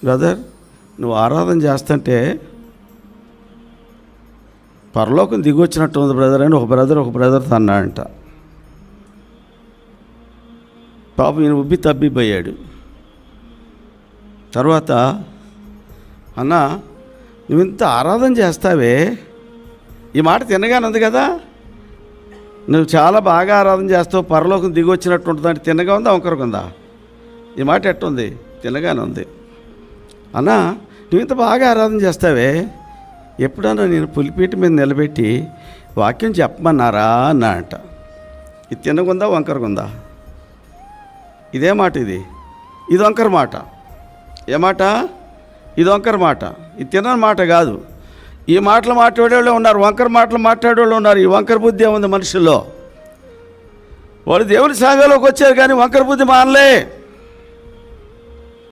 Brother, నువ్వు ఆరాధన చేస్తుంటే పరలోకం దిగొచ్చినట్టు ఉంది బ్రదర్ అని ఒక బ్రదర్ అన్నాడంట. పాపం ఈయన ఉబ్బి తబ్బిపోయాడు. తర్వాత, అన్న నువ్వు ఇంత ఆరాధన చేస్తావే, ఈ మాట తినగానే ఉంది కదా, నువ్వు చాలా బాగా ఆరాధన చేస్తావు, పరలోకం దిగి వచ్చినట్టు ఉంటుంది అంటే తిన్నగా ఉందా వంకరగా ఉందా? ఈ మాట ఎట్టుంది? తినగానే ఉంది. అన్న నువ్వు ఇంత బాగా ఆరాధన చేస్తావే, ఎప్పుడన్నా నేను పులిపీట మీద నిలబెట్టి వాక్యం చెప్పమన్నారా అన్నా అంట. ఇది తినగుందా వంకరగా ఉందా? ఇదే మాట, ఇది వంకర మాట. ఏ మాట? ఇది వంకర మాట. ఇది తినని మాట కాదు. ఈ మాటలు మాట్లాడేవాళ్ళు ఉన్నారు, వంకర మాటలు మాట్లాడేవాళ్ళు ఉన్నారు. ఈ వంకర బుద్ధి ఉంది మనుషుల్లో. వాళ్ళు దేవుని సంఘంలోకి వచ్చారు కానీ వంకర బుద్ధి మానలే.